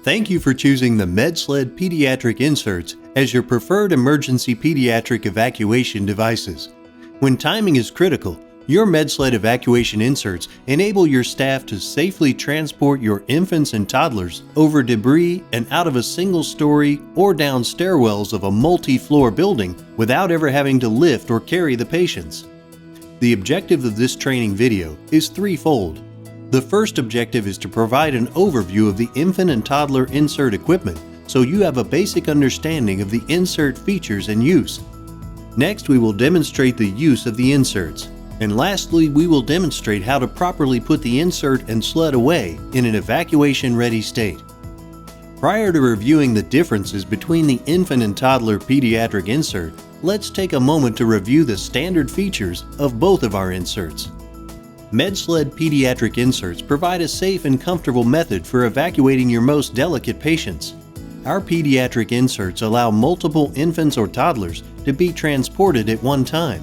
Thank you for choosing the SledÂ Pediatric inserts as your preferred emergency pediatric evacuation devices. When timing is critical, your SledÂ evacuation inserts enable your staff to safely transport your infants and toddlers over debris and out of a single-story or down stairwells of a multi-floor building without ever having to lift or carry the patients. The objective of this training video is threefold. The first objective is to provide an overview of the infant and toddler insert equipment so you have a basic understanding of the insert features and use. Next, we will demonstrate the use of the inserts. And lastly, we will demonstrate how to properly put the insert and sled away in an evacuation-ready state. Prior to reviewing the differences between the infant and toddler pediatric insert, let's take a moment to review the standard features of both of our inserts. SledÂ pediatric inserts provide a safe and comfortable method for evacuating your most delicate patients. Our pediatric inserts allow multiple infants or toddlers to be transported at one time.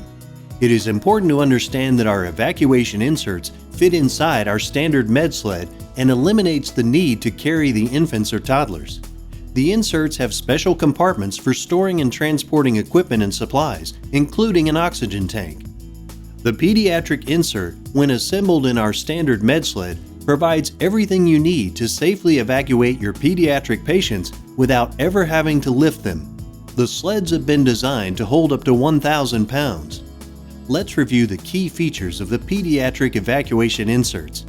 It is important to understand that our evacuation inserts fit inside our standard sled and eliminates the need to carry the infants or toddlers. The inserts have special compartments for storing and transporting equipment and supplies, including an oxygen tank. The pediatric insert, when assembled in our standard sled, provides everything you need to safely evacuate your pediatric patients without ever having to lift them. The sleds have been designed to hold up to 1,000 pounds. Let's review the key features of the pediatric evacuation inserts.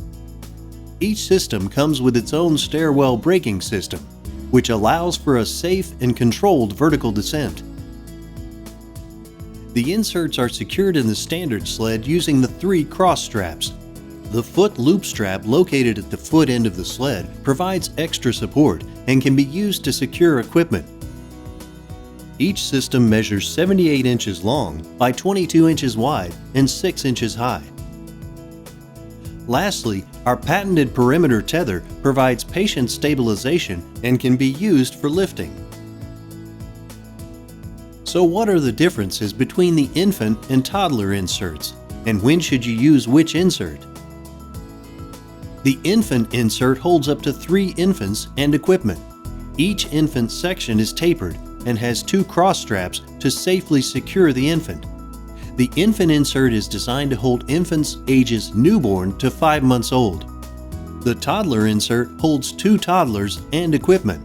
Each system comes with its own stairwell braking system, which allows for a safe and controlled vertical descent. The inserts are secured in the standard sled using the 3 cross straps. The foot loop strap located at the foot end of the sled provides extra support and can be used to secure equipment. Each system measures 78 inches long by 22 inches wide and 6 inches high. Lastly, our patented perimeter tether provides patient stabilization and can be used for lifting. So what are the differences between the infant and toddler inserts, and when should you use which insert? The infant insert holds up to 3 infants and equipment. Each infant section is tapered and has 2 cross straps to safely secure the infant. The infant insert is designed to hold infants ages newborn to 5 months old. The toddler insert holds 2 toddlers and equipment.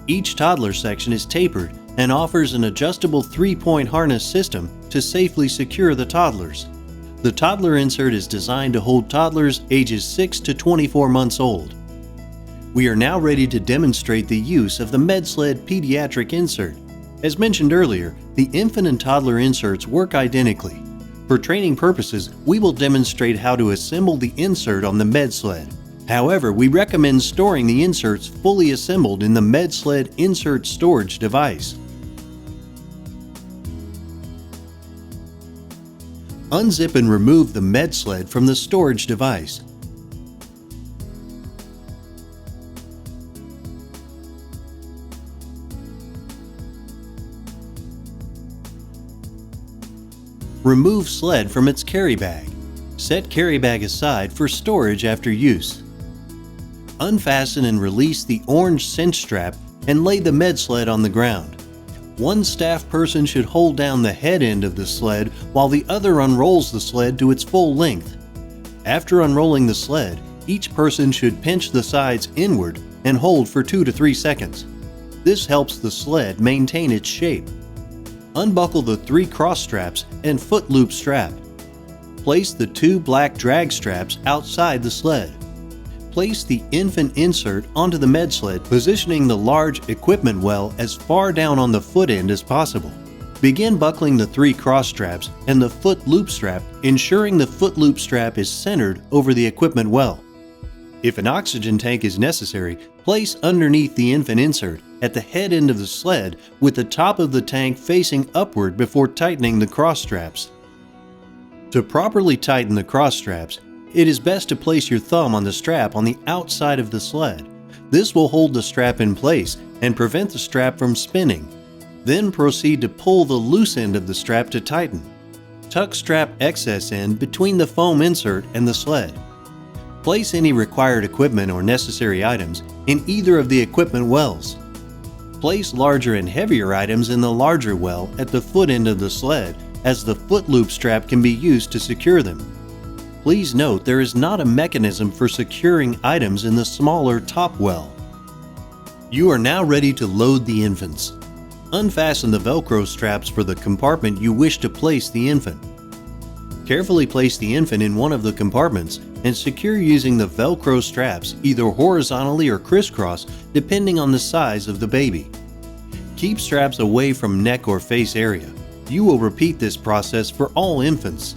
Each toddler section is tapered and offers an adjustable 3-point harness system to safely secure the toddlers. The toddler insert is designed to hold toddlers ages 6 to 24 months old. We are now ready to demonstrate the use of the SledÂ pediatric insert. As mentioned earlier, the infant and toddler inserts work identically. For training purposes, we will demonstrate how to assemble the insert on the sled. However, we recommend storing the inserts fully assembled in the sled insert storage device. Unzip and remove the sled from the storage device. Remove sled from its carry bag. Set carry bag aside for storage after use. Unfasten and release the orange cinch strap and lay the sled on the ground. One staff person should hold down the head end of the sled while the other unrolls the sled to its full length. After unrolling the sled, each person should pinch the sides inward and hold for 2 to 3 seconds. This helps the sled maintain its shape. Unbuckle the 3 cross straps and foot loop strap. Place the 2 black drag straps outside the sled. Place the infant insert onto the sled, positioning the large equipment well as far down on the foot end as possible. Begin buckling the 3 cross straps and the foot loop strap, ensuring the foot loop strap is centered over the equipment well. If an oxygen tank is necessary, place underneath the infant insert at the head end of the sled with the top of the tank facing upward before tightening the cross straps. To properly tighten the cross straps, it is best to place your thumb on the strap on the outside of the sled. This will hold the strap in place and prevent the strap from spinning. Then proceed to pull the loose end of the strap to tighten. Tuck strap excess end between the foam insert and the sled. Place any required equipment or necessary items in either of the equipment wells. Place larger and heavier items in the larger well at the foot end of the sled, as the foot loop strap can be used to secure them. Please note there is not a mechanism for securing items in the smaller top well. You are now ready to load the infants. Unfasten the Velcro straps for the compartment you wish to place the infant. Carefully place the infant in one of the compartments and secure using the Velcro straps either horizontally or crisscross depending on the size of the baby. Keep straps away from neck or face area. You will repeat this process for all infants.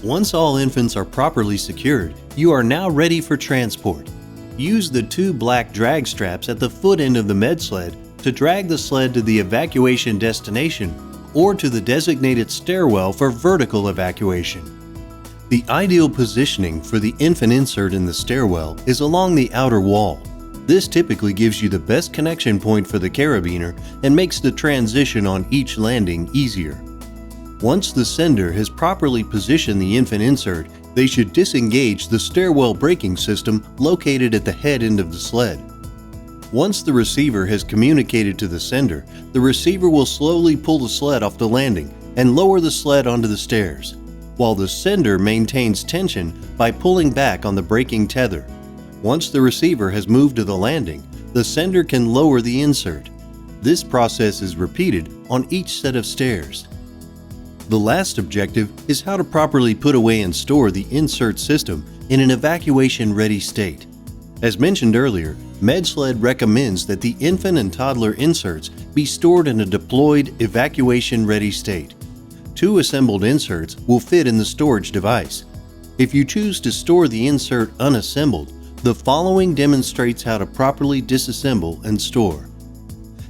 Once all infants are properly secured, you are now ready for transport. Use the 2 black drag straps at the foot end of the med sled to drag the sled to the evacuation destination or to the designated stairwell for vertical evacuation. The ideal positioning for the infant insert in the stairwell is along the outer wall. This typically gives you the best connection point for the carabiner and makes the transition on each landing easier. Once the sender has properly positioned the infant insert, they should disengage the stairwell braking system located at the head end of the sled. Once the receiver has communicated to the sender, the receiver will slowly pull the sled off the landing and lower the sled onto the stairs, while the sender maintains tension by pulling back on the braking tether. Once the receiver has moved to the landing, the sender can lower the insert. This process is repeated on each set of stairs. The last objective is how to properly put away and store the insert system in an evacuation-ready state. As mentioned earlier, MedSled recommends that the infant and toddler inserts be stored in a deployed, evacuation-ready state. 2 assembled inserts will fit in the storage device. If you choose to store the insert unassembled, the following demonstrates how to properly disassemble and store.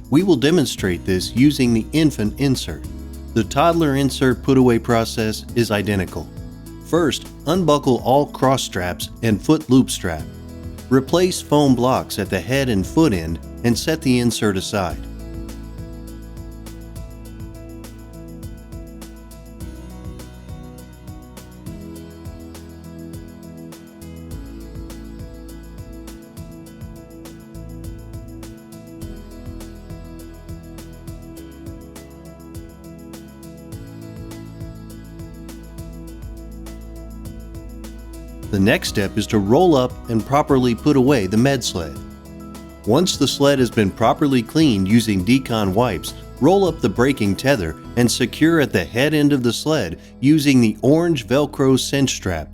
We will demonstrate this using the infant insert. The toddler insert put-away process is identical. First, unbuckle all cross straps and foot loop strap. Replace foam blocks at the head and foot end and set the insert aside. The next step is to roll up and properly put away the med sled. Once the sled has been properly cleaned using decon wipes, roll up the braking tether and secure at the head end of the sled using the orange Velcro cinch strap.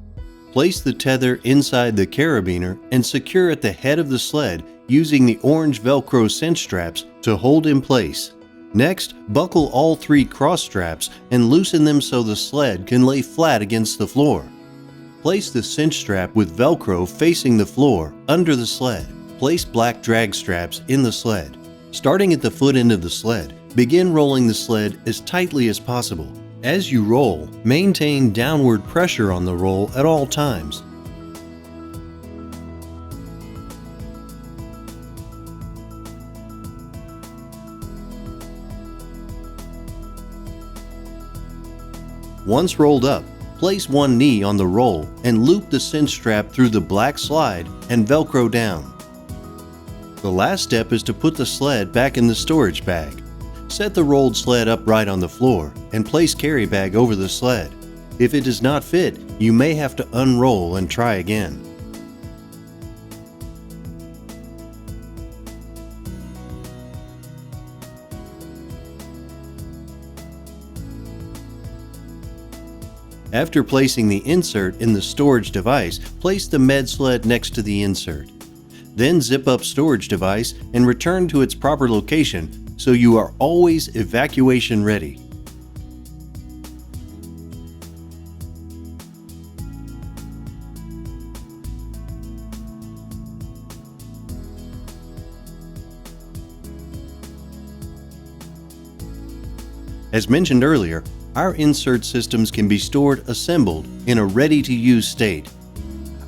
Place the tether inside the carabiner and secure at the head of the sled using the orange Velcro cinch straps to hold in place. Next, buckle all 3 cross straps and loosen them so the sled can lay flat against the floor. Place the cinch strap with Velcro facing the floor under the sled. Place black drag straps in the sled. Starting at the foot end of the sled, begin rolling the sled as tightly as possible. As you roll, maintain downward pressure on the roll at all times. Once rolled up, place one knee on the roll and loop the cinch strap through the black slide and Velcro down. The last step is to put the sled back in the storage bag. Set the rolled sled upright on the floor and place carry bag over the sled. If it does not fit, You may have to unroll and try again. After placing the insert in the storage device, place the med sled next to the insert. Then zip up storage device and return to its proper location so you are always evacuation ready. As mentioned earlier, our insert systems can be stored assembled in a ready-to-use state.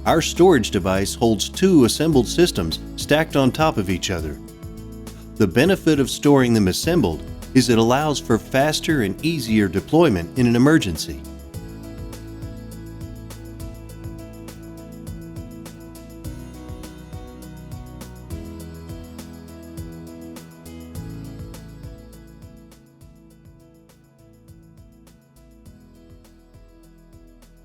Our storage device holds 2 assembled systems stacked on top of each other. The benefit of storing them assembled is it allows for faster and easier deployment in an emergency.